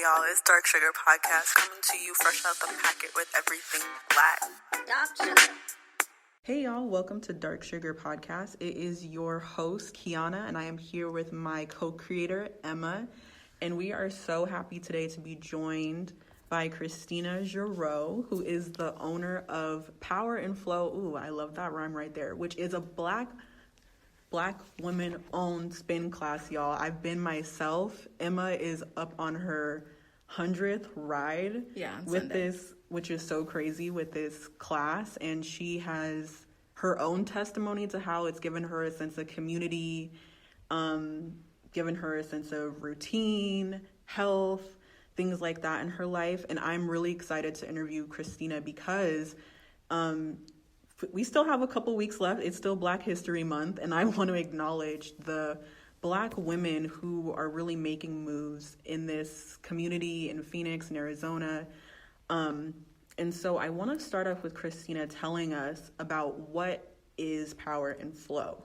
y'all? It's Dark Sugar Podcast coming to you fresh out the packet with everything black. Dark Sugar. Hey y'all, welcome to Dark Sugar Podcast. It is your host, Kiana, and I am here with my co-creator, Emma. And we are so happy today to be joined by Kristina Girod, who is the owner of Power+Flow. Ooh, I love that rhyme right there, which is a black women-owned spin class, y'all. I've been myself. Emma is up on her 100th ride with Sunday. This, which is so crazy, with this class. And she has her own testimony to how it's given her a sense of community, given her a sense of routine, health, things like that in her life. And I'm really excited to interview Kristina because we still have a couple weeks left. It's still Black History Month, and I want to acknowledge the Black women who are really making moves in this community in Phoenix and Arizona. And so I want to start off with Kristina telling us about what is Power+Flow.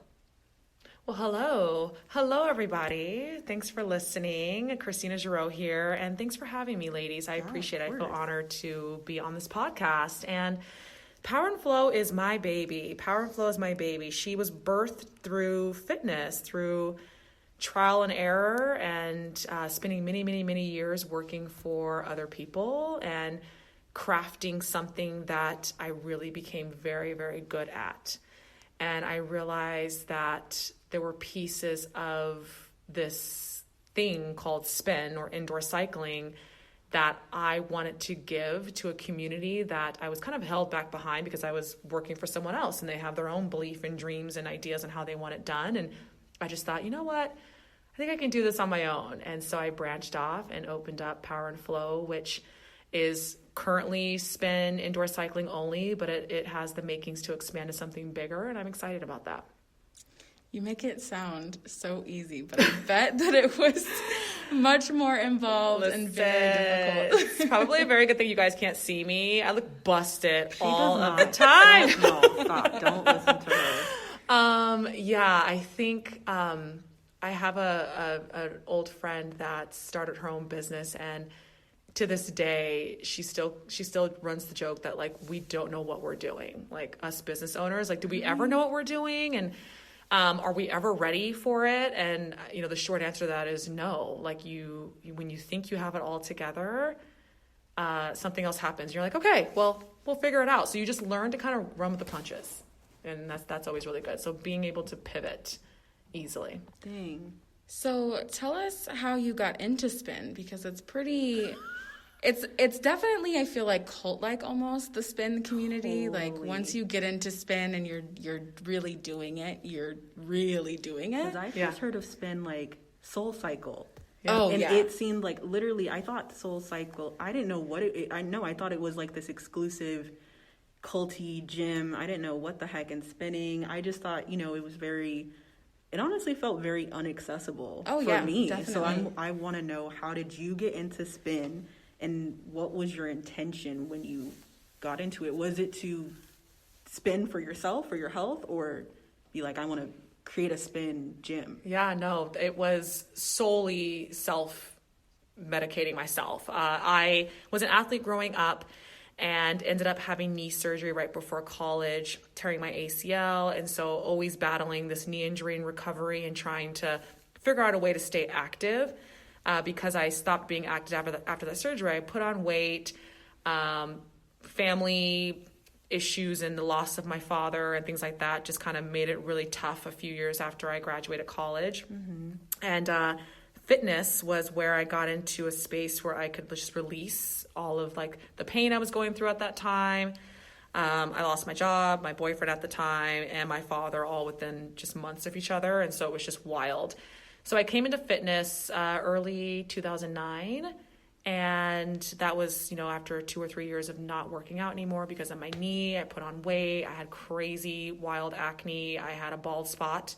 Well, hello everybody. Thanks for listening. Kristina Girod here, and thanks for having me, ladies. I appreciate it. I feel honored to be on this podcast. And Power+Flow is my baby. Power+Flow is my baby. She was birthed through fitness, through trial and error, and spending many years working for other people and crafting something that I really became very good at. And I realized that there were pieces of this thing called spin or indoor cycling that I wanted to give to a community that I was kind of held back behind because I was working for someone else and they have their own belief and dreams and ideas on how they want it done. And I just thought, you know what? I think I can do this on my own. And so I branched off and opened up Power+Flow, which is currently spin indoor cycling only, but it has the makings to expand to something bigger. And I'm excited about that. You make it sound so easy, but I bet that it was much more involved and very difficult. It's probably a very good thing you guys can't see me. I look busted all of the time. No, stop. Don't listen to her. I think I have an old friend that started her own business, and to this day, she still runs the joke that, like, we don't know what we're doing. Like, us business owners, like, do we ever know what we're doing? And are we ever ready for it? And, the short answer to that is no. Like, when you think you have it all together, something else happens. You're like, okay, well, we'll figure it out. So you just learn to kind of run with the punches. And that's always really good. So being able to pivot easily. Dang. So tell us how you got into spin, because it's pretty... It's definitely, I feel like, cult-like almost, the spin community. Totally. Like, once you get into spin and you're really doing it, you're really doing it. Because I first heard of spin, like, Soul Cycle. Yeah. Oh, and it seemed like, literally, I thought Soul Cycle, I didn't know what I thought it was like this exclusive culty gym. I didn't know what the heck in spinning. I just thought, it was it honestly felt very inaccessible for me. Definitely. So I want to know, how did you get into spin? And what was your intention when you got into it? Was it to spin for yourself, for your health, or be like, I want to create a spin gym? Yeah, no, it was solely self-medicating myself. I was an athlete growing up and ended up having knee surgery right before college, tearing my ACL. And so always battling this knee injury and recovery and trying to figure out a way to stay active. Because I stopped being active after that surgery. I put on weight, family issues and the loss of my father and things like that just kind of made it really tough a few years after I graduated college. Mm-hmm. And fitness was where I got into a space where I could just release all of, like, the pain I was going through at that time. I lost my job, my boyfriend at the time, and my father all within just months of each other. And so it was just wild. So I came into fitness early 2009, and that was, after 2 or 3 years of not working out anymore because of my knee. I put on weight. I had crazy, wild acne. I had a bald spot.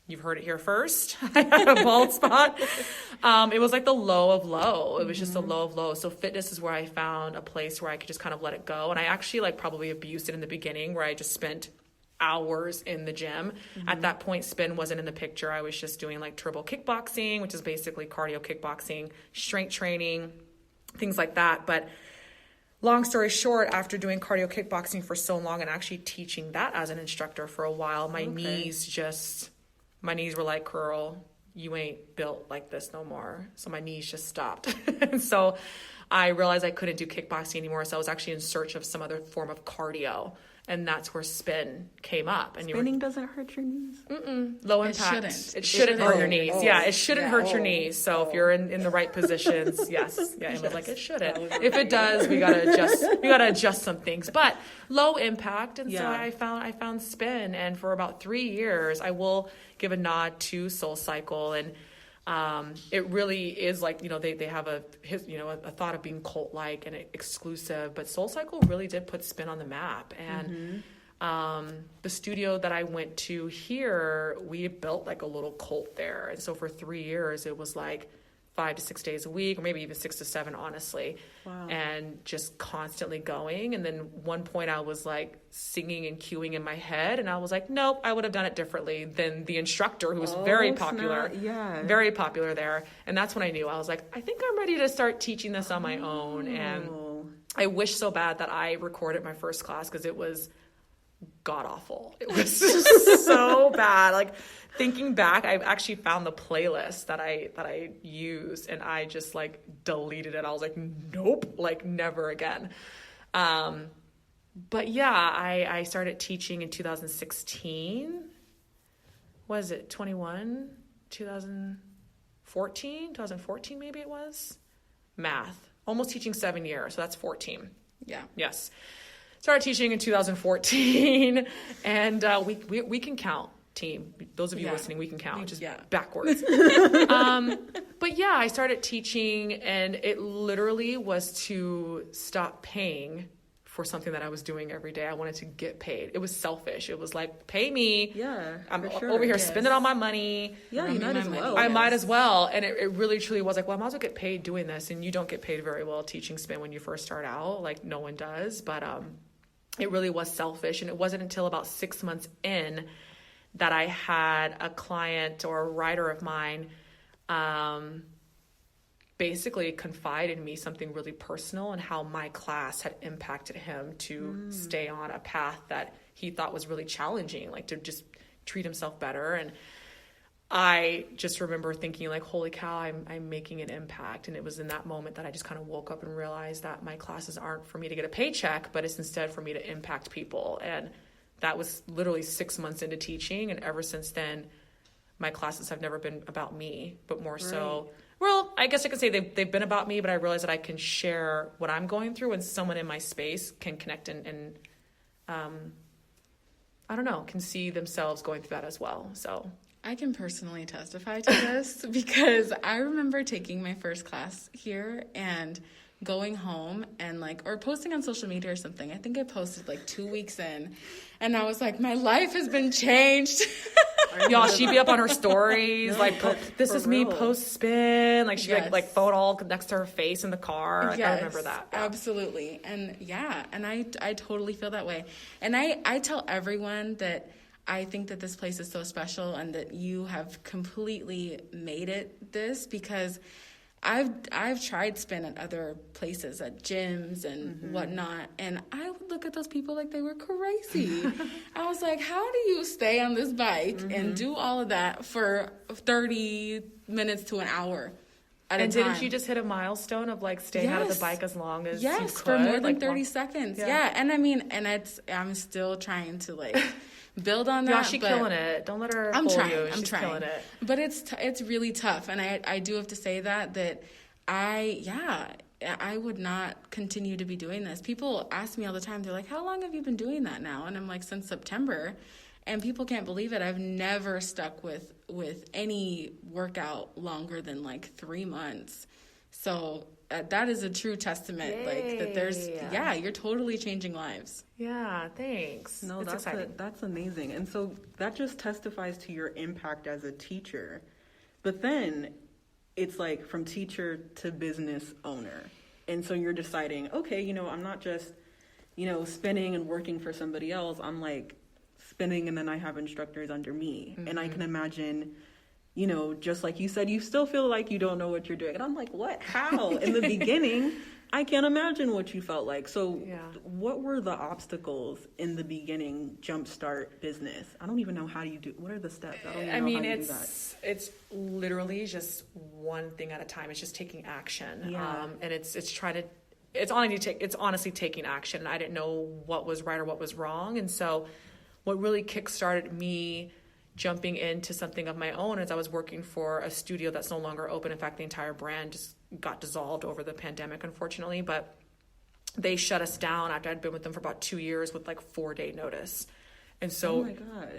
You've heard it here first. I had a bald spot. It was like the low of low. It was just a low of low. So fitness is where I found a place where I could just kind of let it go. And I actually probably abused it in the beginning, where I just spent hours in the gym. Mm-hmm. At that point, spin wasn't in the picture. I was just doing like turbo kickboxing, which is basically cardio kickboxing, strength training, things like that. But long story short, after doing cardio kickboxing for so long and actually teaching that as an instructor for a while, my knees were like, girl, you ain't built like this no more. So my knees just stopped. And so I realized I couldn't do kickboxing anymore. So I was actually in search of some other form of cardio. And that's where spin came up. And spinning doesn't hurt your knees? Low impact. It shouldn't hurt your knees. Yeah, it shouldn't hurt your knees. So if you're in the right positions, yes. Yeah, Emma's like, it shouldn't. If it does, we gotta adjust. We gotta adjust some things. But low impact. And so I found spin. And for about 3 years, I will give a nod to SoulCycle. And it really is like, they have a thought of being cult-like and exclusive, but SoulCycle really did put spin on the map. And the studio that I went to here, we built like a little cult there. And so for 3 years, it was like 5 to 6 days a week, or maybe even 6 to 7, honestly. Wow. And just constantly going. And then one point I was like singing and cueing in my head, and I was like, nope, I would have done it differently than the instructor, who was very popular there. And that's when I knew. I was like, I think I'm ready to start teaching this on my own. And I wish so bad that I recorded my first class, because it was god awful. It was so bad. Like, thinking back, I actually found the playlist that I used, and I just like deleted it. I was like, nope, like never again. But yeah, I started teaching in 2016. Was it 2014 maybe it was? Math. Almost teaching 7 years, so that's 14. Yeah. Yes. Started teaching in 2014, and we can count, team. Those of you listening, we can count, just backwards. But yeah, I started teaching, and it literally was to stop paying for something that I was doing every day. I wanted to get paid. It was selfish. It was like, pay me. Yeah, I'm over here spending all my money. Yeah, you might as well. I might as well. And it really truly was like, well, I might as well get paid doing this. And you don't get paid very well teaching spin when you first start out. Like, no one does. But it really was selfish. And it wasn't until about 6 months in that I had a client or a writer of mine basically confide in me something really personal, and how my class had impacted him to stay on a path that he thought was really challenging, like to just treat himself better. And I just remember thinking like, holy cow, I'm making an impact. And it was in that moment that I just kind of woke up and realized that my classes aren't for me to get a paycheck, but it's instead for me to impact people. And that was literally 6 months into teaching. And ever since then, my classes have never been about me, but more so, well, I guess I could say they've been about me, but I realized that I can share what I'm going through, and someone in my space can connect and I don't know, can see themselves going through that as well. So I can personally testify to this because I remember taking my first class here and going home and or posting on social media or something. I think I posted 2 weeks in, and I was like, my life has been changed. Y'all, she'd be up on her stories, this is me post spin. She'd phone all next to her face in the car. I remember that. Yeah. Absolutely. And and I totally feel that way. And I tell everyone that I think that this place is so special and that you have completely made it this, because I've tried spin at other places, at gyms and whatnot, and I would look at those people like they were crazy. I was like, how do you stay on this bike and do all of that for 30 minutes to an hour at a time? Didn't you just hit a milestone of staying out of the bike as long as you could? For more than 30 seconds. Yeah. And I mean, I'm still trying to build on that. Yeah, she's killing it. Don't let her fool you. I'm trying. Killing it. But it's really tough, and I do have to say that I would not continue to be doing this. People ask me all the time. They're like, "How long have you been doing that now?" And I'm like, "Since September." And people can't believe it. I've never stuck with any workout longer than 3 months. So that is a true testament. Yay. That there's you're totally changing lives. Yeah, thanks. No, that's amazing. And so that just testifies to your impact as a teacher. But then it's from teacher to business owner. And so you're deciding, okay, I'm not just, spinning and working for somebody else. I'm spinning, and then I have instructors under me. And I can imagine, just like you said, you still feel like you don't know what you're doing. And I'm like, what? How? In the beginning, I can't imagine what you felt like. So what were the obstacles in the beginning jumpstart business? I don't even know how you do, what are the steps? I don't even know how you do that. It's literally just one thing at a time. It's just taking action. And it's honestly taking action. I didn't know what was right or what was wrong. And so what really kickstarted me jumping into something of my own is I was working for a studio that's no longer open. In fact, the entire brand just got dissolved over the pandemic, unfortunately, but they shut us down after I'd been with them for about 2 years with like 4-day notice. And so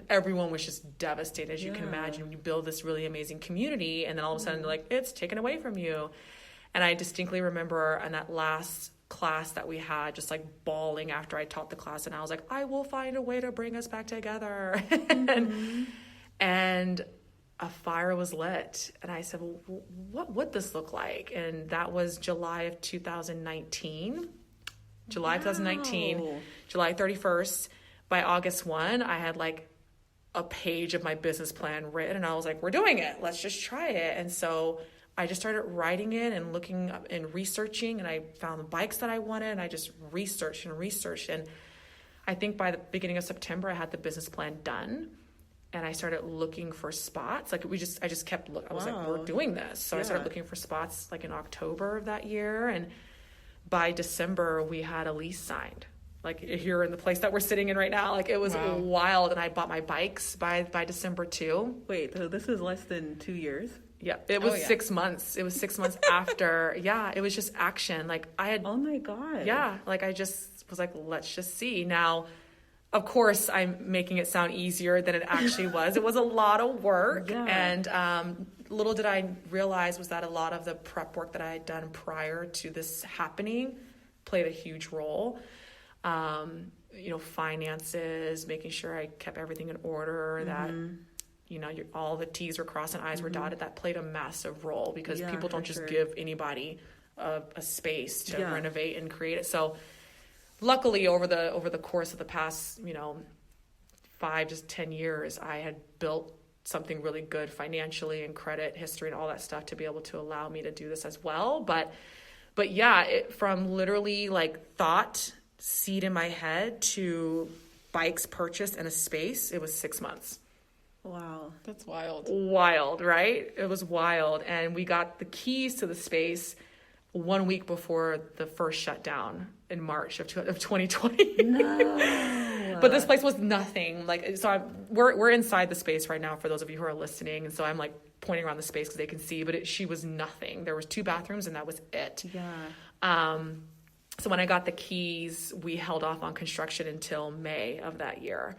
everyone was just devastated, as you can imagine, when you build this really amazing community and then all of a sudden like it's taken away from you. And I distinctly remember in that last class that we had just like bawling after I taught the class, and I was like, I will find a way to bring us back together. And a fire was lit, and I said, well, what would this look like? And that was July of 2019. July 31st. By August 1, I had like a page of my business plan written, and I was like, we're doing it. Let's just try it. And so I just started writing it and looking up and researching, and I found the bikes that I wanted, and I just researched. And I think by the beginning of September, I had the business plan done, and I started looking for spots. Like I just kept looking. I was like, we're doing this. So I started looking for spots like in October of that year. And by December, we had a lease signed. Like here in the place that we're sitting in right now, like it was wild. And I bought my bikes by December too. Wait, so this is less than 2 years? Yeah, it was 6 months. It was 6 months after. Yeah, it was just action. Like I had. Oh my God. Yeah, like I just was like, let's just see. Now, of course, I'm making it sound easier than it actually was. It was a lot of work. Yeah. And little did I realize was that a lot of the prep work that I had done prior to this happening played a huge role. Finances, making sure I kept everything in order, that all the T's were crossed and I's were dotted. That played a massive role because people don't just give anybody a space to renovate and create it. So luckily over the course of the past 5 to 10 years, I had built something really good financially and credit history and all that stuff to be able to allow me to do this as well. But from literally like thought seed in my head to bikes purchased and a space, it was 6 months. Wow, that's wild. Wild, right? It was wild. And we got the keys to the space 1 week before the first shutdown in March of 2020. No. But this place was nothing. Like, so we're inside the space right now for those of you who are listening. And so I'm like pointing around the space because they can see, but she was nothing. There was 2 bathrooms and that was it. Yeah. So when I got the keys, we held off on construction until May of that year.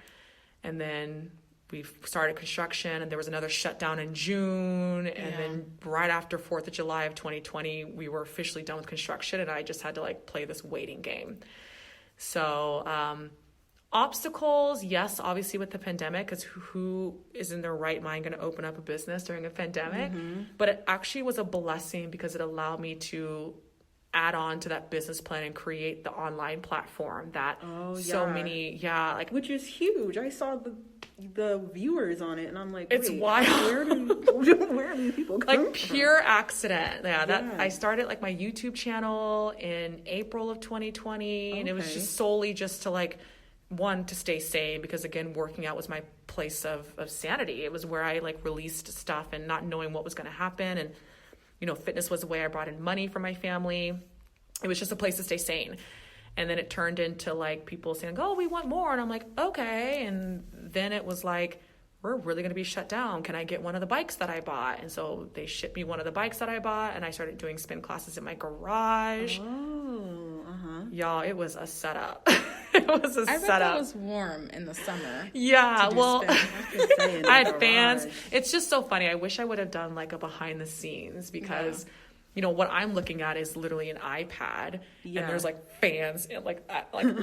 And then we started construction, and there was another shutdown in June. And then right after 4th of July of 2020, we were officially done with construction, and I just had to like play this waiting game. So obstacles, yes, obviously with the pandemic, because who is in their right mind going to open up a business during a pandemic? But it actually was a blessing because it allowed me to add on to that business plan and create the online platform that which is huge. I saw the viewers on it and I'm like, it's wild. Where do these people come from? Like pure accident. I started like my YouTube channel in April of 2020 and it was just solely just to like, one, to stay sane, because again, working out was my place of sanity. It was where I like released stuff and not knowing what was going to happen. And fitness was the way I brought in money for my family. It was just a place to stay sane. And then it turned into like people saying, oh, we want more. And I'm like, okay. And then it was like, we're really going to be shut down. Can I get one of the bikes that I bought? And so they shipped me one of the bikes that I bought, and I started doing spin classes in my garage. Y'all, it was a setup. It was a setup. I bet it was warm in the summer. Yeah, well, I had fans. It's just so funny. I wish I would have done like a behind the scenes because, what I'm looking at is literally an iPad, and there's like fans, like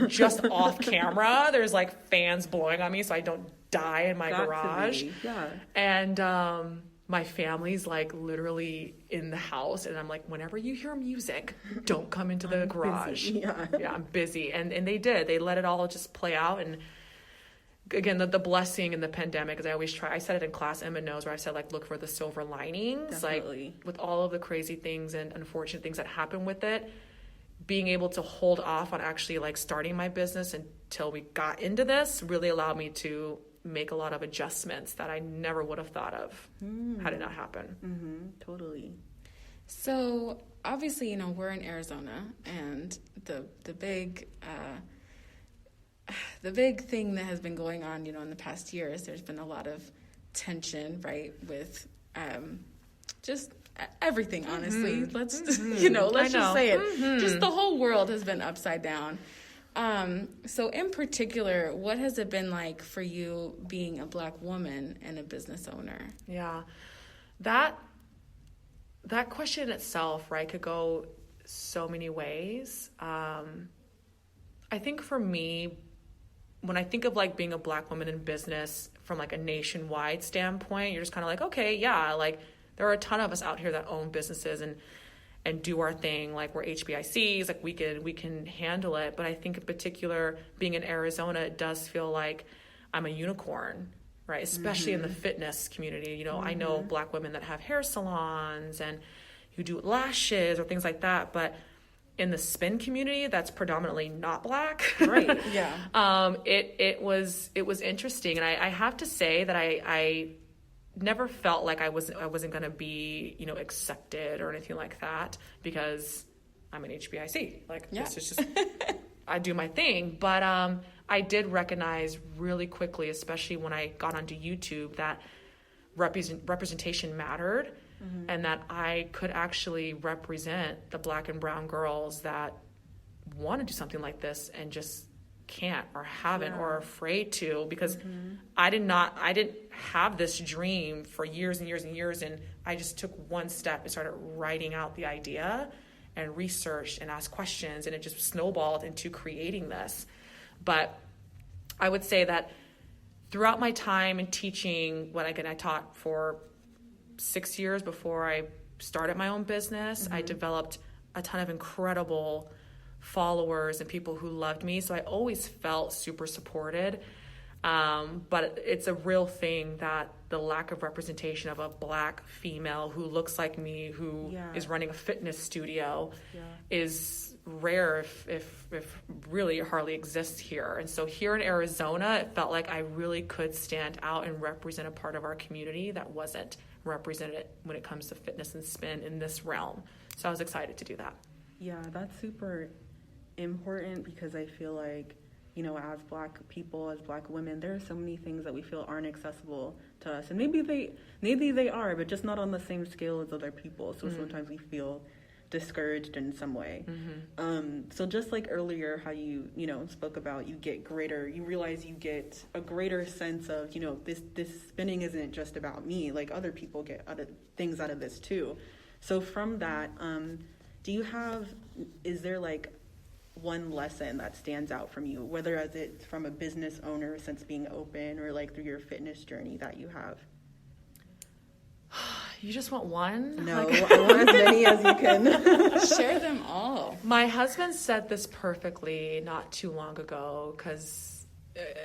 just off camera. There's like fans blowing on me so I don't die in my garage. And my family's like literally in the house, and I'm like, whenever you hear music, don't come into the garage. I'm busy. And they did. They let it all just play out. And again, the blessing in the pandemic is I said it in class, Emma knows, where I said like, look for the silver linings. Definitely. Like with all of the crazy things and unfortunate things that happen with it, being able to hold off on actually like starting my business until we got into this really allowed me to make a lot of adjustments that I never would have thought of had it not happened. Totally. So obviously, we're in Arizona, and the big thing that has been going on, in the past year is there's been a lot of tension, right, with just everything, honestly. Let's just say it. Just the whole world has been upside down. So in particular, what has it been like for you being a Black woman and a business owner? Yeah, that question itself, right, could go so many ways. I think for me, when I think of like being a Black woman in business from like a nationwide standpoint, you're just kind of like, okay, yeah, like there are a ton of us out here that own businesses and do our thing. Like we're HBICs, like we can handle it. But I think in particular, being in Arizona, it does feel like I'm a unicorn, right? Especially in the fitness community. I know Black women that have hair salons and who do lashes or things like that. But in the spin community, that's predominantly not Black. Right. Yeah. It was interesting. And I have to say that I never felt like I wasn't going to be, accepted or anything like that because I'm an HBIC. Like, this is just, I do my thing. But I did recognize really quickly, especially when I got onto YouTube, that representation mattered and that I could actually represent the Black and brown girls that want to do something like this and just can't or haven't or are afraid to, because I didn't have this dream for years and years and years, and I just took one step and started writing out the idea and researched and asked questions, and it just snowballed into creating this. But I would say that throughout my time in teaching, I taught for 6 years before I started my own business. I developed a ton of incredible followers and people who loved me, so I always felt super supported, but it's a real thing that the lack of representation of a Black female who looks like me, who is running a fitness studio, is rare, if really hardly exists here. And so here in Arizona, it felt like I really could stand out and represent a part of our community that wasn't represented when it comes to fitness and spin in this realm. So I was excited to do that. Yeah, that's super important, because I feel like, as Black people, as Black women, there are so many things that we feel aren't accessible to us, and maybe they are, but just not on the same scale as other people. So sometimes we feel discouraged in some way. So just like earlier, how you spoke about, you realize you get a greater sense of, this spinning isn't just about me, like other people get other things out of this too. So from that, is there like one lesson that stands out from you, whether as it's from a business owner since being open, or like through your fitness journey that you have? You just want one? No, I want as many as you can. Share them all. My husband said this perfectly not too long ago, because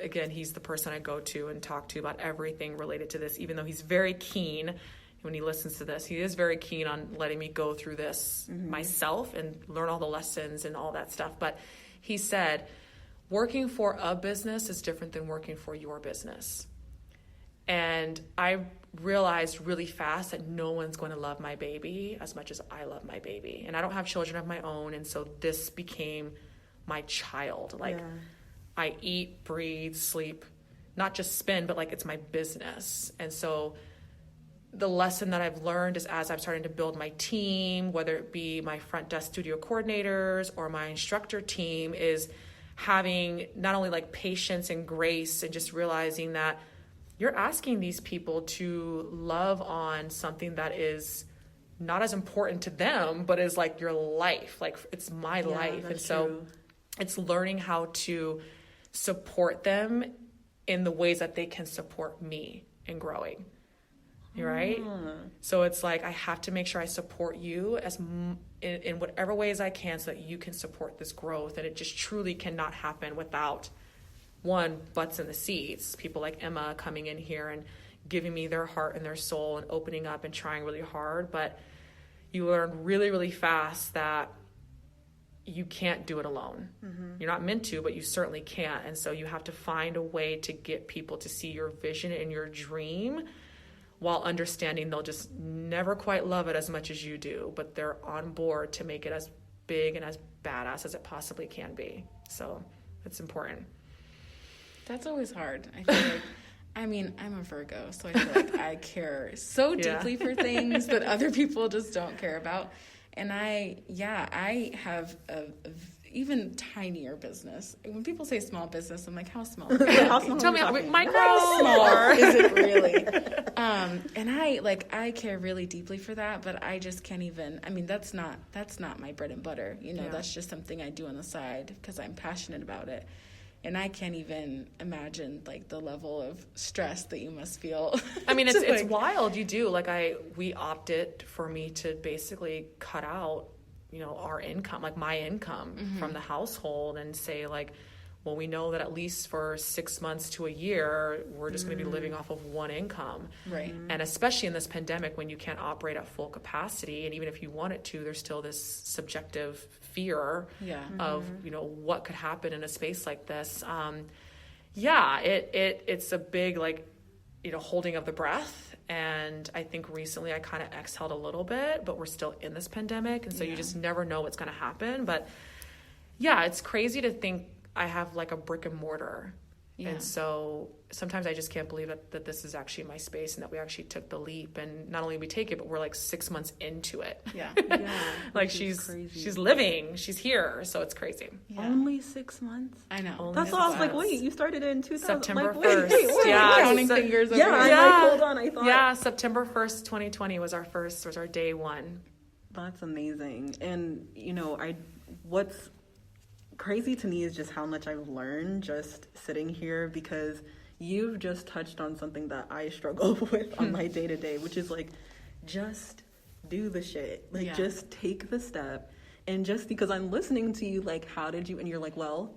again, he's the person I go to and talk to about everything related to this, even though he's very keen. When he listens to this, he is very keen on letting me go through this myself and learn all the lessons and all that stuff. But he said, working for a business is different than working for your business. And I realized really fast that no one's going to love my baby as much as I love my baby. And I don't have children of my own. And so this became my child. Like, I eat, breathe, sleep, not just spin, but like it's my business. And so the lesson that I've learned is, as I'm starting to build my team, whether it be my front desk studio coordinators or my instructor team, is having not only like patience and grace, and just realizing that you're asking these people to love on something that is not as important to them, but is like your life. Like, it's my life. And so it's learning how to support them in the ways that they can support me in growing. Right? So it's like, I have to make sure I support you in whatever ways I can, so that you can support this growth. And it just truly cannot happen without, one, butts in the seats, people like Emma coming in here and giving me their heart and their soul and opening up and trying really hard. But you learn really, really fast that you can't do it alone. You're not meant to, but you certainly can't. And so you have to find a way to get people to see your vision and your dream, while understanding they'll just never quite love it as much as you do, but they're on board to make it as big and as badass as it possibly can be. So it's important. That's always hard. I feel like, I mean, I'm a Virgo, so I feel like I care so deeply for things that other people just don't care about. And I have a even tinier business. When people say small business, I'm like, how small? How small? Tell me, micro or is it really? And I care really deeply for that, but I just can't even. I mean, that's not my bread and butter. That's just something I do on the side because I'm passionate about it. And I can't even imagine like the level of stress that you must feel. I mean, it's wild. You do we opted for me to basically cut out, our income, like my income from the household, and say like, well, we know that at least for 6 months to a year, we're just going to be living off of one income. Right. And especially in this pandemic, when you can't operate at full capacity, and even if you wanted to, there's still this subjective fear of, what could happen in a space like this. It's a big, holding of the breath. And I think recently I kind of exhaled a little bit, but we're still in this pandemic. And so you just never know what's going to happen. But it's crazy to think I have like a brick and mortar. Yeah. And so sometimes I just can't believe that this is actually my space and that we actually took the leap. And not only we take it, but we're like 6 months into it. Yeah. Like she's living, she's here. So it's crazy. Yeah. Only 6 months? I know. That's why I was like, wait, you started in 2000. September 1st. Wait, counting fingers. I'm like, hold on, I thought. Yeah, September 1st, 2020 was our day one. That's amazing. And, what's crazy to me is just how much I've learned just sitting here, because you've just touched on something that I struggle with on my day-to-day, which is like, just do the shit. Just take the step. And just because I'm listening to you, like, how did you, and you're like, well,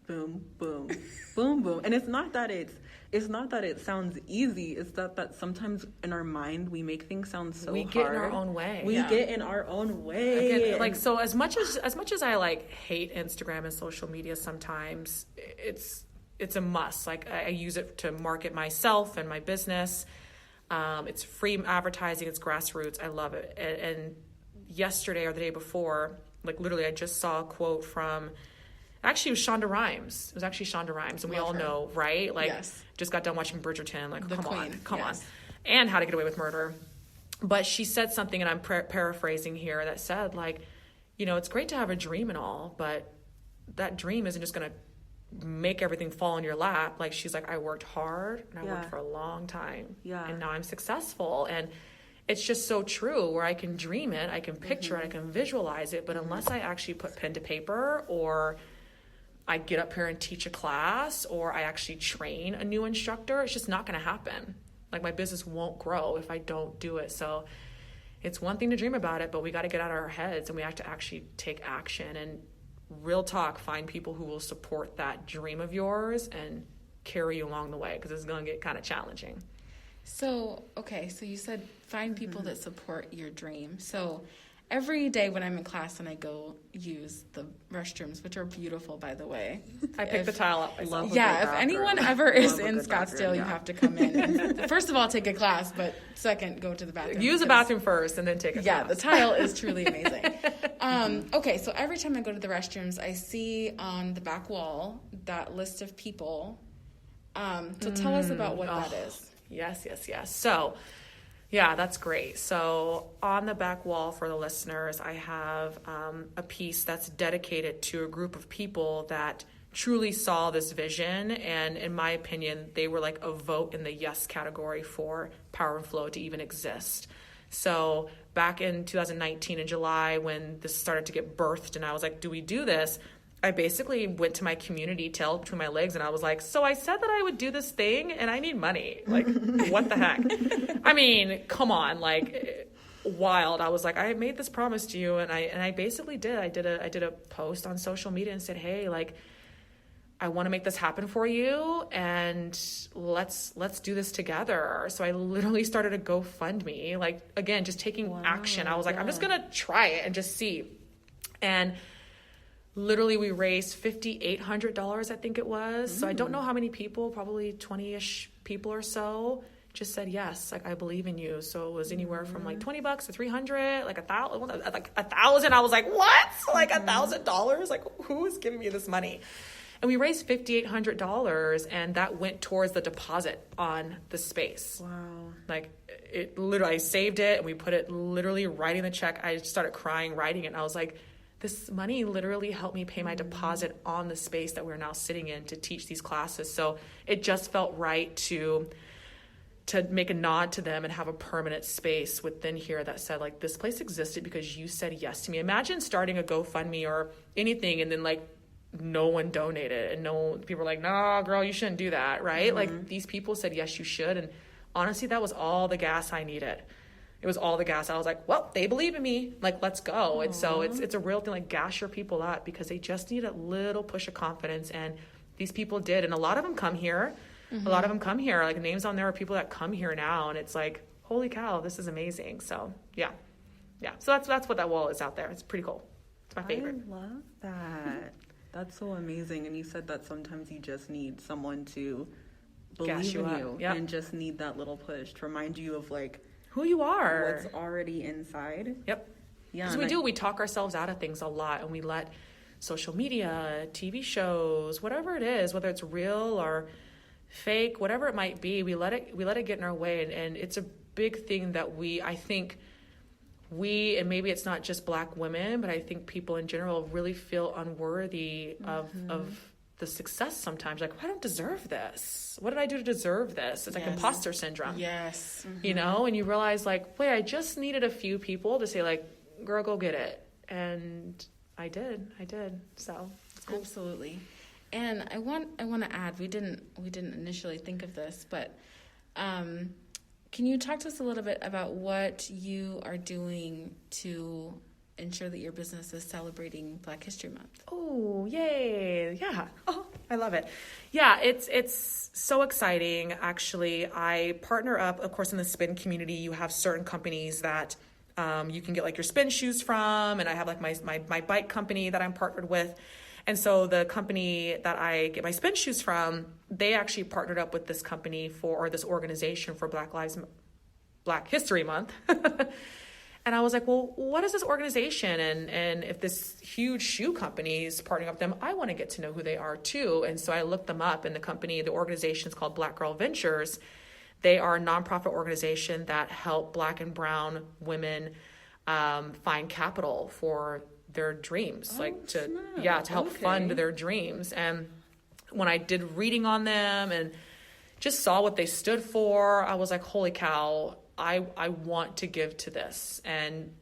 boom, boom, boom, boom. And it's not that it sounds easy. It's that sometimes in our mind we make things sound so hard. We get in our own way. We get in our own way. Again, so as much as I like hate Instagram and social media, sometimes it's a must. Like I use it to market myself and my business. It's free advertising. It's grassroots. I love it. And yesterday or the day before, like literally, I just saw a quote from. Actually, it was Shonda Rhimes. It was actually Shonda Rhimes, and we all know, right? Like, just got done watching Bridgerton. Like, come on, and How to Get Away with Murder. But she said something, and I'm paraphrasing here, that said, like, it's great to have a dream and all, but that dream isn't just going to make everything fall in your lap. Like, she's like, I worked hard, and I worked for a long time, and now I'm successful, and it's just so true. Where I can dream it, I can picture it, I can visualize it, but unless I actually put pen to paper, or I get up here and teach a class, or I actually train a new instructor, it's just not going to happen. Like my business won't grow if I don't do it. So it's one thing to dream about it, but we got to get out of our heads and we have to actually take action and real talk, find people who will support that dream of yours and carry you along the way, because it's going to get kind of challenging. So you said find people that support your dream. So every day when I'm in class and I go use the restrooms, which are beautiful, by the way. I picked the tile up. If anyone ever is in Scottsdale, you have to come in. And first of all, take a class, but second, go to the bathroom. Use a bathroom first and then take a class. Yeah, the tile is truly amazing. So every time I go to the restrooms, I see on the back wall that list of people. So tell us about what that is. Yes. So, yeah, that's great. So on the back wall for the listeners, I have a piece that's dedicated to a group of people that truly saw this vision. And in my opinion, they were like a vote in the yes category for Power+Flow to even exist. So back in 2019 in July, when this started to get birthed and I was like, do we do this? I basically went to my community, tail between my legs, and I was like, so I said that I would do this thing and I need money. Like, what the heck? I mean, come on, like, wild. I was like, I made this promise to you, and I basically did. I did a post on social media and said, hey, like, I want to make this happen for you, and let's do this together. So I literally started a GoFundMe, like, again, just taking action. I was like, I'm just gonna try it and just see. And literally we raised $5,800, I think it was. So I don't know how many people, probably 20-ish people or so, just said yes, like I believe in you. So it was anywhere from like $20 to $300, like $1,000. I was like, what? Like $1,000? Like who's giving me this money? And we raised $5,800, and that went towards the deposit on the space. Wow. Like it literally, I saved it and we put it literally writing the check. I started crying, writing it. And I was like, this money literally helped me pay my deposit on the space that we're now sitting in to teach these classes. So it just felt right to make a nod to them and have a permanent space within here that said, like, this place existed because you said yes to me. Imagine starting a GoFundMe or anything and then, like, no one donated and people were like, nah, girl, you shouldn't do that, right? Like, these people said, yes, you should. And honestly, that was all the gas I needed. It was all the gas. I was like, well, they believe in me. Like, let's go. Aww. And so it's a real thing, like, gas your people up because they just need a little push of confidence. And these people did. And a lot of them come here. A lot of them come here. Like, names on there are people that come here now. And it's like, holy cow, this is amazing. So, yeah. So that's what that wall is out there. It's pretty cool. It's my favorite. I love that. That's so amazing. And you said that sometimes you just need someone to believe in you and just need that little push to remind you of, like, who you are, what's already inside. Yep. Yeah. Because we talk ourselves out of things a lot, and we let social media, TV shows, whatever it is, whether it's real or fake, whatever it might be, we let it get in our way. And it's a big thing that I think and maybe it's not just Black women, but I think people in general really feel unworthy of the success sometimes. Like, I don't deserve this. What did I do to deserve this? It's like imposter syndrome. Yes. You know, and you realize, like, wait, I just needed a few people to say, like, girl, go get it. And I did. So it's cool. Absolutely. And I want to add, we didn't initially think of this, but can you talk to us a little bit about what you are doing to ensure that your business is celebrating Black History Month? Oh, yay. Yeah. Oh, I love it. Yeah, it's so exciting. Actually, I partner up, of course, in the spin community. You have certain companies that you can get, like, your spin shoes from, and I have, like, my bike company that I'm partnered with. And so the company that I get my spin shoes from, they actually partnered up with this company or this organization for Black History Month. And I was like, well, what is this organization? And if this huge shoe company is partnering up with them, I want to get to know who they are too. And so I looked them up, and the organization is called Black Girl Ventures. They are a nonprofit organization that help Black and brown women find capital for their dreams, to help fund their dreams. And when I did reading on them and just saw what they stood for, I was like, holy cow, I want to give to this. And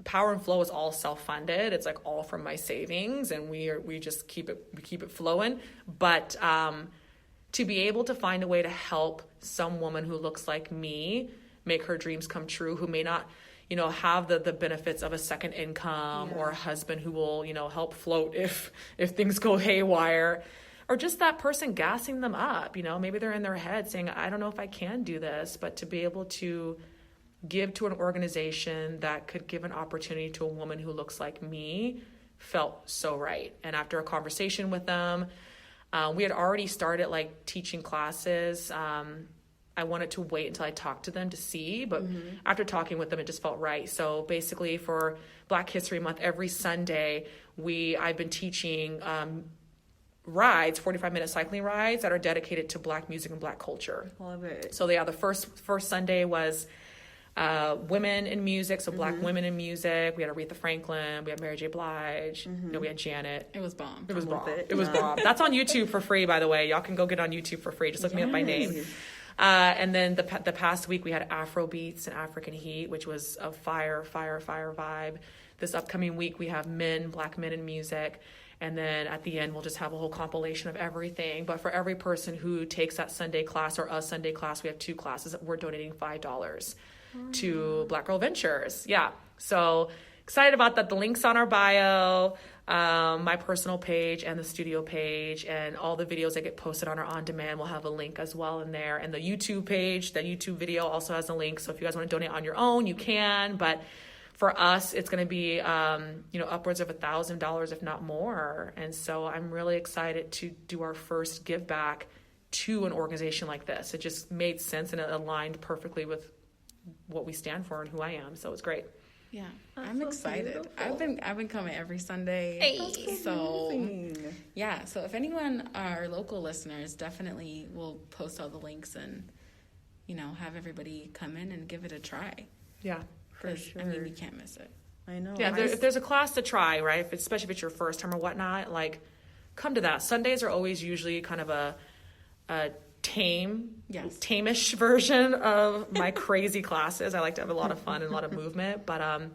Power+Flow is all self-funded. It's like all from my savings, and we just keep it flowing. But to be able to find a way to help some woman who looks like me make her dreams come true, who may not, have the benefits of a second income or a husband who will, help float if things go haywire, or just that person gassing them up. Maybe they're in their head saying, I don't know if I can do this, but to be able to give to an organization that could give an opportunity to a woman who looks like me felt so right. And after a conversation with them, we had already started, like, teaching classes. I wanted to wait until I talked to them to see, but after talking with them, it just felt right. So basically for Black History Month, every Sunday, I've been teaching rides, 45-minute cycling rides that are dedicated to Black music and Black culture. Love it. So the first Sunday was women in music, so Black women in music. We had Aretha Franklin, we had Mary J. Blige, we had Janet. It was bomb. It was bomb. That's on YouTube for free, by the way. Y'all can go get on YouTube for free. Just look me up by name. And then the past week we had Afro Beats and African Heat, which was a fire vibe. This upcoming week we have Black men in music. And then at the end, we'll just have a whole compilation of everything. But for every person who takes that Sunday class or a Sunday class, we have 2 classes. We're donating $5 to Black Girl Ventures. Yeah. So excited about that. The link's on our bio, my personal page and the studio page, and all the videos that get posted on our on-demand will have a link as well in there. And the YouTube page, that YouTube video also has a link. So if you guys want to donate on your own, you can. But for us, it's going to be, upwards of $1,000, if not more. And so I'm really excited to do our first give back to an organization like this. It just made sense and it aligned perfectly with what we stand for and who I am. So it's great. Yeah, I'm excited. Beautiful. I've been coming every Sunday. Hey. So yeah, so if anyone, our local listeners, definitely will post all the links and, have everybody come in and give it a try. Yeah, for sure. I mean, you can't miss it. I know. Yeah, if there's a class to try, right? Especially if it's your first time or whatnot, like come to that. Sundays are always usually kind of a tame-ish version of my crazy classes. I like to have a lot of fun and a lot of movement, but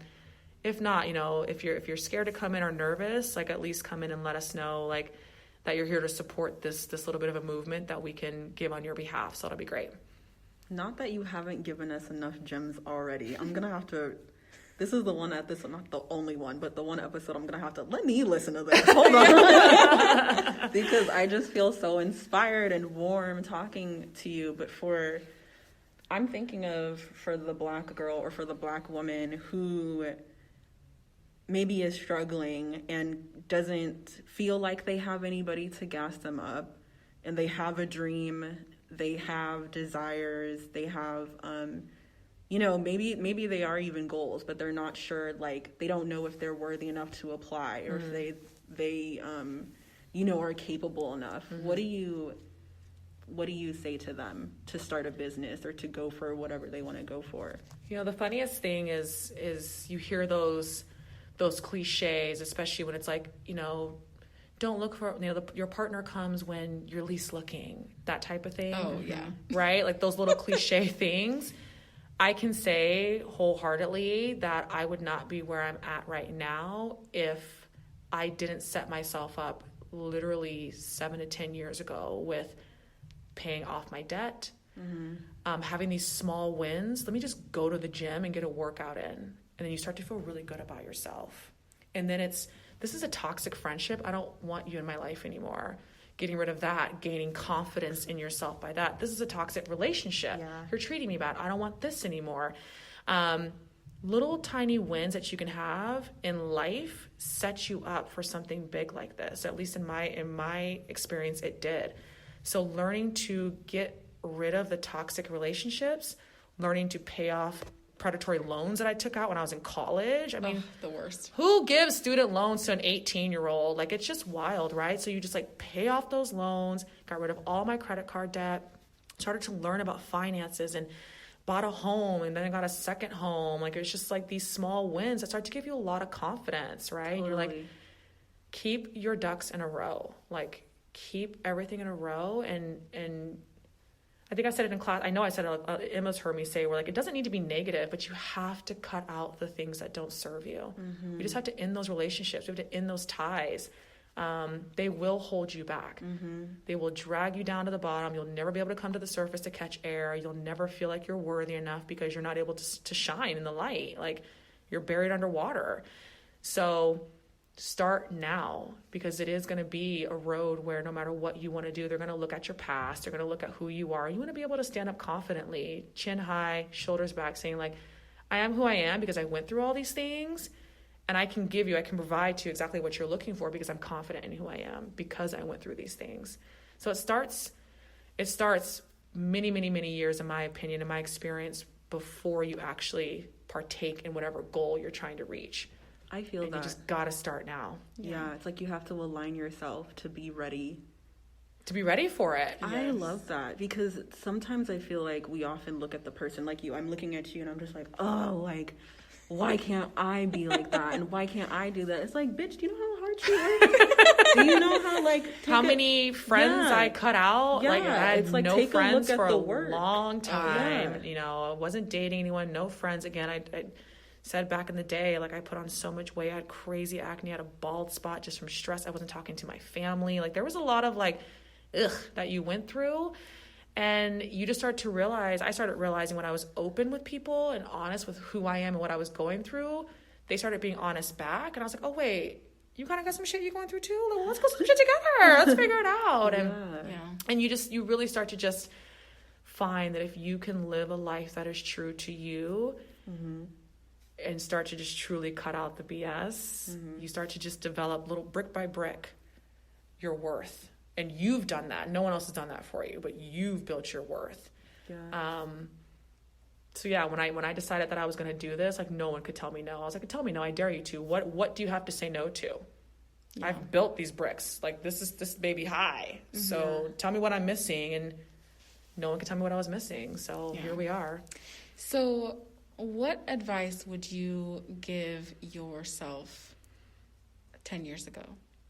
if not, if you're scared to come in or nervous, like at least come in and let us know like that you're here to support this little bit of a movement that we can give on your behalf. So that'll be great. Not that you haven't given us enough gems already. I'm gonna have to. This is the one episode, not the only one, but the one episode I'm going to have to, let me listen to this. Hold on. Because I just feel so inspired and warm talking to you. But I'm thinking for the Black girl or for the Black woman who maybe is struggling and doesn't feel like they have anybody to gas them up, and they have a dream, they have desires, they have, maybe they are even goals, but they're not sure, like, they don't know if they're worthy enough to apply or if they are capable enough. Mm-hmm. What do you say to them to start a business or to go for whatever they want to go for? The funniest thing is you hear those cliches, especially when it's like, don't look for, your partner comes when you're least looking, that type of thing. Oh, yeah. Right? Like those little cliche things. I can say wholeheartedly that I would not be where I'm at right now if I didn't set myself up literally 7 to 10 years ago with paying off my debt, having these small wins. Let me just go to the gym and get a workout in. And then you start to feel really good about yourself. And then this is a toxic friendship. I don't want you in my life anymore. Getting rid of that, gaining confidence in yourself by that. This is a toxic relationship. Yeah. You're treating me bad. I don't want this anymore. Little tiny wins that you can have in life set you up for something big like this. At least in my experience, it did. So learning to get rid of the toxic relationships, learning to pay off predatory loans that I took out when I was in college. I mean, the worst. Who gives student loans to an 18-year-old? Like, it's just wild, right? So you just like pay off those loans, got rid of all my credit card debt, started to learn about finances and bought a home, and then I got a second home. Like, it's just like these small wins that start to give you a lot of confidence, right? Totally. And you're like, keep your ducks in a row. Like, keep everything in a row and I think I said it in class. I know I said it. Emma's heard me say, it doesn't need to be negative, but you have to cut out the things that don't serve you. Mm-hmm. You just have to end those relationships. You have to end those ties. They will hold you back. Mm-hmm. They will drag you down to the bottom. You'll never be able to come to the surface to catch air. You'll never feel like you're worthy enough because you're not able to shine in the light. Like, you're buried underwater. So start now, because it is going to be a road where no matter what you want to do, they're going to look at your past. They're going to look at who you are. You want to be able to stand up confidently, chin high, shoulders back, saying like, I am who I am because I went through all these things, and I can provide to you exactly what you're looking for because I'm confident in who I am because I went through these things. So it starts many, many, many years, in my opinion, in my experience, before you actually partake in whatever goal you're trying to reach. I feel that. You just got to start now. Yeah, it's like you have to align yourself to be ready. To be ready for it. I love that, because sometimes I feel like we often look at the person like you. I'm looking at you and I'm just like, oh, like, why can't I be like that? And why can't I do that? It's like, bitch, do you know how hard she works? Do you know how, like, how many friends I cut out? Yeah, like, I had it's like, no take friends a look for at the a work. long time. Yeah. I wasn't dating anyone, no friends. Again, I said back in the day, like, I put on so much weight. I had crazy acne. I had a bald spot just from stress. I wasn't talking to my family. Like, there was a lot of, like, that you went through. And you just start to realize, I started realizing when I was open with people and honest with who I am and what I was going through, they started being honest back. And I was like, oh, wait, you kind of got some shit you're going through too? Well, let's go some shit together. Let's figure it out. And you really start to just find that if you can live a life that is true to you, and start to just truly cut out the BS, you start to just develop little brick by brick your worth. And you've done that. No one else has done that for you, but you've built your worth. Yeah. So yeah, when I decided that I was going to do this, like no one could tell me no. I was like, tell me no, I dare you to. What do you have to say no to? Yeah. I've built these bricks. Like this baby high. So tell me what I'm missing, and no one could tell me what I was missing. So here we are. So what advice would you give yourself 10 years ago?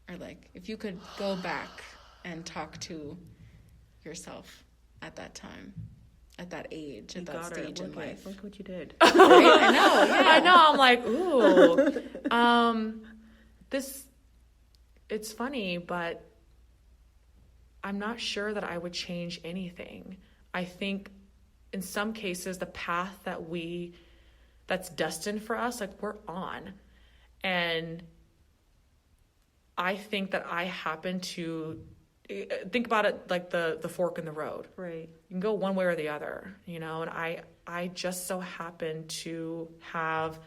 Or like if you could go back and talk to yourself at that time, at that age, at that stage in life. Look what you did. Right? I know, yeah. I know. I'm like, ooh. It's funny, but I'm not sure that I would change anything. I think in some cases, the path that's destined for us, like we're on. And I think that I happen to think about it like the fork in the road. Right. You can go one way or the other, and I just so happen to have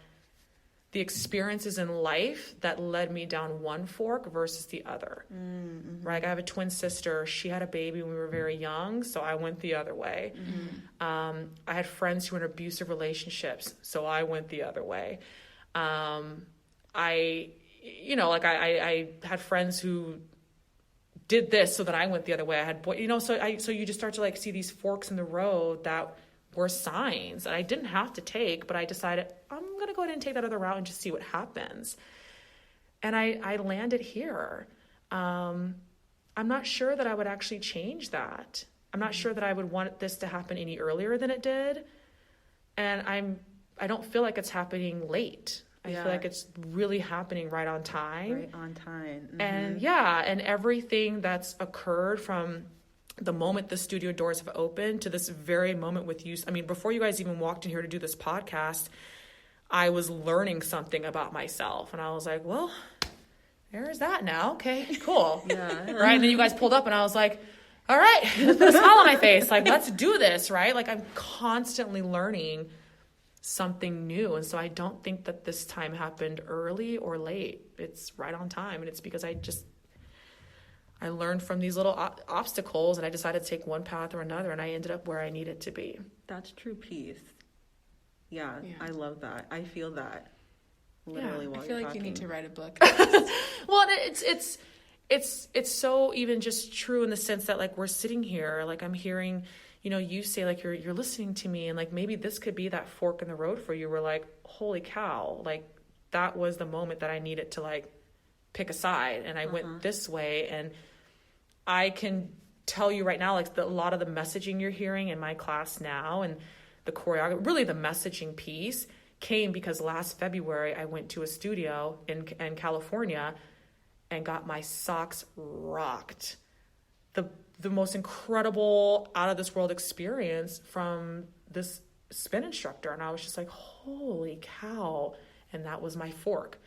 the experiences in life that led me down one fork versus the other. Mm-hmm. Right? I have a twin sister. She had a baby when we were very young, so I went the other way. Mm-hmm. I had friends who were in abusive relationships, so I went the other way. I had friends who did this, so that I went the other way. I had so you just start to like see these forks in the road that were signs that I didn't have to take, but I decided I'm going to go ahead and take that other route and just see what happens. And I landed here. I'm not sure that I would actually change that. I'm not sure that I would want this to happen any earlier than it did. And I don't feel like it's happening late. I feel like it's really happening right on time. Right on time. Mm-hmm. And everything that's occurred from the moment the studio doors have opened to this very moment with you. I mean, before you guys even walked in here to do this podcast, I was learning something about myself. And I was like, well, there's that now. Okay, cool. Yeah. Right? And then you guys pulled up and I was like, all right, let's put a smile on my face. Like, let's do this, right? Like, I'm constantly learning something new. And so I don't think that this time happened early or late. It's right on time. And it's because I learned from these little obstacles, and I decided to take one path or another, and I ended up where I needed to be. That's true peace. Yeah, I love that. I feel that literally while you're talking. I feel like you need to write a book. Well, it's so even just true in the sense that like we're sitting here, like I'm hearing, you say like you're listening to me, and like maybe this could be that fork in the road for you. We're like, holy cow, like that was the moment that I needed to like pick a side, and I went this way. And I can tell you right now, like a lot of the messaging you're hearing in my class now and the choreography, really the messaging piece came because last February I went to a studio in California and got my socks rocked. The most incredible out of this world experience from this spin instructor. And I was just like, holy cow. And that was my fork.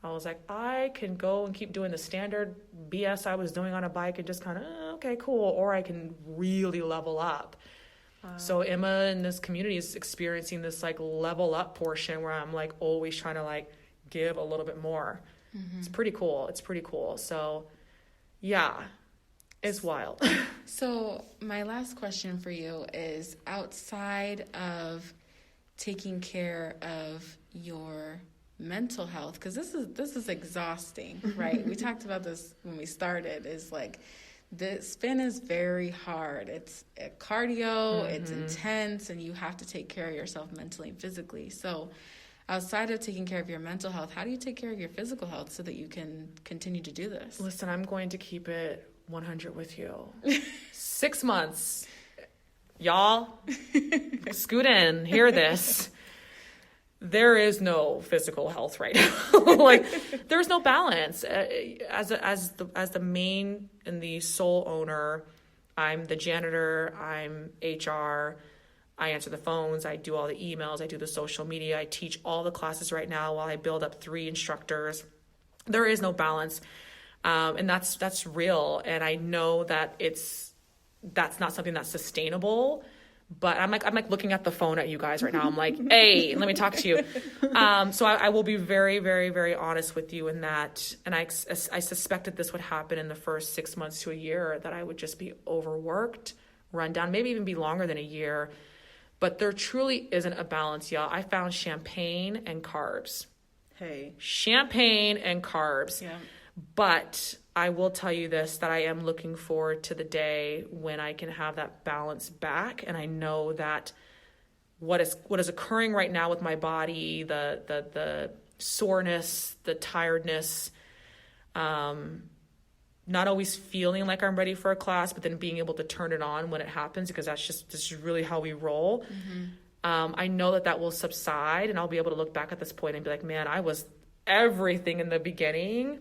I was like, I can go and keep doing the standard BS I was doing on a bike and just kind of, okay, cool. Or I can really level up. So Emma in this community is experiencing this like level up portion where I'm like always trying to like give a little bit more. Mm-hmm. It's pretty cool. So yeah, it's wild. So my last question for you is, outside of taking care of your mental health, because this is exhausting, right? We talked about this when we started, is like the spin is very hard. It's cardio, it's intense, and you have to take care of yourself mentally and physically. So outside of taking care of your mental health, how do you take care of your physical health so that you can continue to do this? Listen, I'm going to keep it 100 with you. 6 months. Y'all, scoot in, hear this. There is no physical health right now. Like, there's no balance. As the main and the sole owner, I'm the janitor, I'm HR, I answer the phones, I do all the emails, I do the social media, I teach all the classes right now while I build up 3 instructors. There is no balance. And that's real. And I know that that's not something that's sustainable. But I'm like looking at the phone at you guys right now. I'm like, hey, let me talk to you. So I will be very, very, very honest with you in that. And I suspected this would happen in the first 6 months to a year, that I would just be overworked, run down, maybe even be longer than a year. But there truly isn't a balance, y'all. I found champagne and carbs. Hey. Champagne and carbs. Yeah. But I will tell you this, that I am looking forward to the day when I can have that balance back. And I know that what is occurring right now with my body, the soreness, the tiredness, not always feeling like I'm ready for a class, but then being able to turn it on when it happens, because this is really how we roll. I know that will subside, and I'll be able to look back at this point and be like, man, I was everything in the beginning,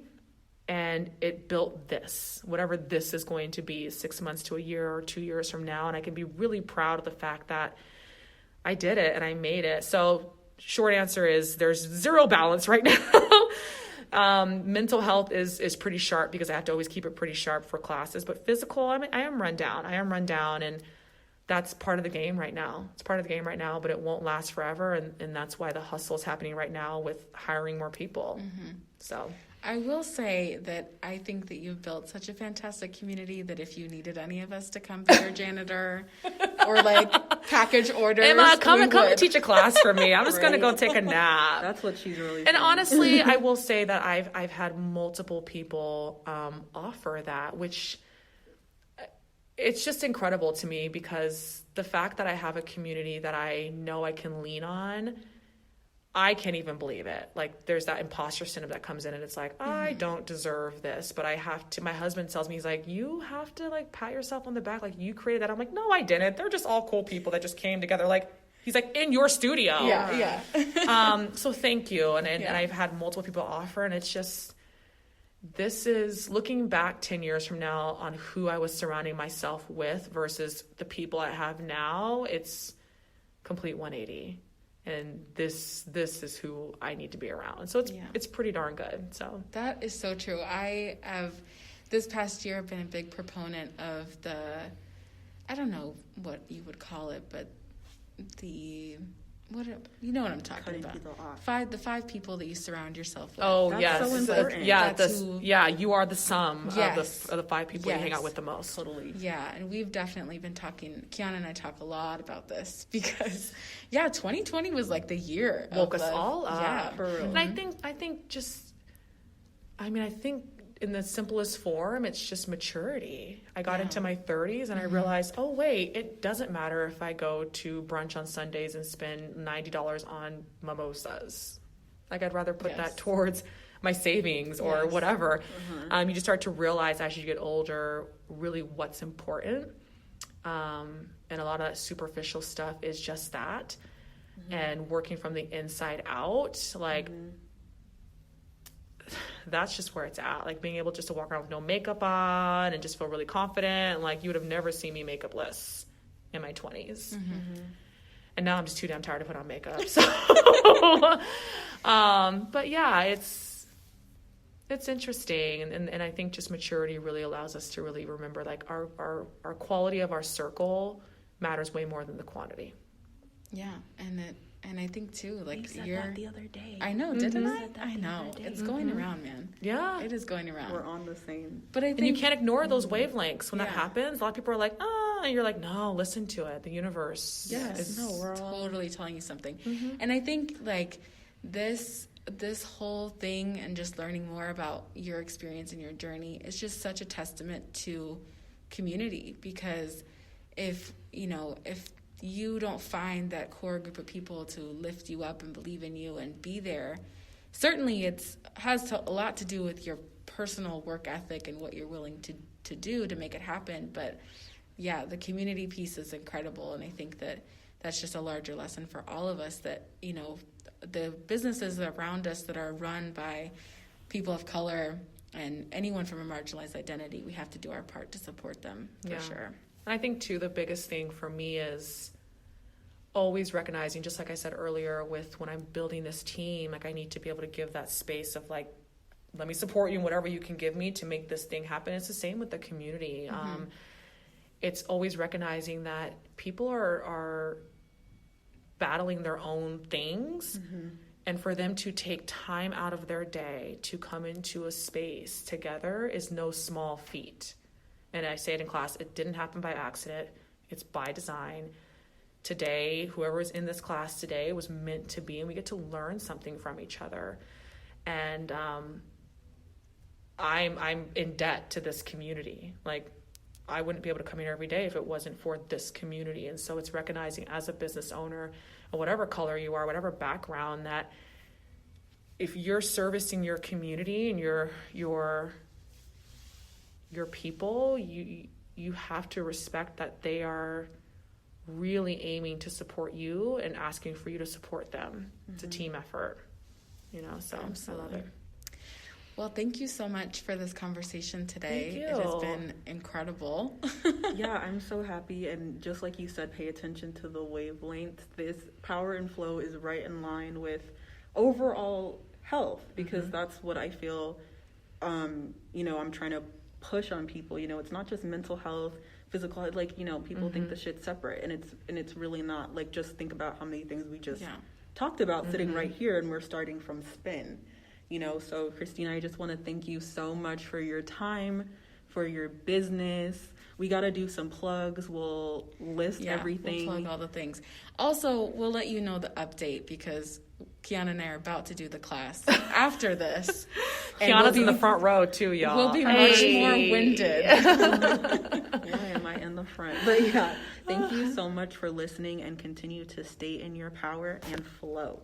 and it built this, whatever this is going to be 6 months to a year or 2 years from now. And I can be really proud of the fact that I did it and I made it. So short answer is there's zero balance right now. Mental health is pretty sharp, because I have to always keep it pretty sharp for classes, but physical, I am run down, and that's part of the game right now. It's part of the game right now, but it won't last forever. And that's why the hustle is happening right now with hiring more people. So I will say that I think that you've built such a fantastic community that if you needed any of us to come be your janitor or like package orders, Emma, come and teach a class for me. I'm just going to go take a nap. That's what she's really And saying. Honestly, I will say that I've had multiple people offer that, which it's just incredible to me, because the fact that I have a community that I know I can lean on, I can't even believe it. Like, there's that imposter syndrome that comes in, and it's like, I don't deserve this, but I have to. My husband tells me, he's like, you have to like pat yourself on the back, like you created that. I'm like, no, I didn't. They're just all cool people that just came together. Like, he's like, in your studio. Yeah. So thank you. And I've had multiple people offer, and it's just, this is looking back 10 years from now on who I was surrounding myself with versus the people I have now. It's complete 180. And this is who I need to be around. So it's pretty darn good. So that is so true. I have this past year been a big proponent of I don't know what you would call it, but you know what I'm talking about. People off. The 5 people that you surround yourself with. Oh, that's yes. so important. You are the sum of the 5 people you hang out with the most. Totally. Yeah, and we've definitely been talking. Kiana and I talk a lot about this because, 2020 was like the year. Woke us all up. Yeah, for real. And I think in the simplest form, it's just maturity. I got into my 30s and I realized, oh wait, it doesn't matter if I go to brunch on Sundays and spend $90 on mimosas. Like, I'd rather put that towards my savings or whatever. You just start to realize as you get older, really what's important. And a lot of that superficial stuff is just that. And working from the inside out, like, that's just where it's at. Like, being able just to walk around with no makeup on and just feel really confident. And like, you would have never seen me makeupless in my 20s. And now I'm just too damn tired to put on makeup. So, but yeah, it's interesting. And I think just maturity really allows us to really remember, like, our quality of our circle matters way more than the quantity. Yeah. And I think too, like, you said that the other day. I know, didn't I? I know. It's going around, man. Yeah. It is going around. We're on the same. But I think, and you can't ignore those wavelengths when that happens. A lot of people are like, and you're like, no, listen to it. The universe. Yes. We're totally telling you something. And I think, like, this whole thing and just learning more about your experience and your journey is just such a testament to community, because if you don't find that core group of people to lift you up and believe in you and be there, certainly has a lot to do with your personal work ethic and what you're willing to do to make it happen. But yeah, the community piece is incredible. And I think that's just a larger lesson for all of us, that, the businesses around us that are run by people of color and anyone from a marginalized identity, we have to do our part to support them, for sure. And I think, too, the biggest thing for me is always recognizing, just like I said earlier, with when I'm building this team, like, I need to be able to give that space of, like, let me support you in whatever you can give me to make this thing happen. It's the same with the community. it's always recognizing that people are battling their own things, and for them to take time out of their day to come into a space together is no small feat. And I say it in class, it didn't happen by accident. It's by design. Today, whoever is in this class today was meant to be, and we get to learn something from each other. And I'm in debt to this community. Like, I wouldn't be able to come here every day if it wasn't for this community. And so it's recognizing as a business owner, or whatever color you are, whatever background, that if you're servicing your community and your people, you have to respect that they are really aiming to support you and asking for you to support them. It's a team effort, so Absolutely. I love it. Well, thank you so much for this conversation today. Thank you. It has been incredible. Yeah, I'm so happy. And just like you said, pay attention to the wavelength. This Power and Flow is right in line with overall health, because that's what I feel, I'm trying to push on people. It's not just mental health, physical health. Like, people think the shit's separate, and it's really not. Like, just think about how many things we just talked about sitting right here, and we're starting from spin. So Kristina, I just want to thank you so much for your time, for your business. We got to do some plugs. We'll list everything. We'll plug all the things. Also, we'll let you know the update, because Kiana and I are about to do the class after this. Kiana's in the front row too, y'all. We'll be much more winded. Why am I in the front? But yeah, thank you so much for listening, and continue to stay in your power and flow.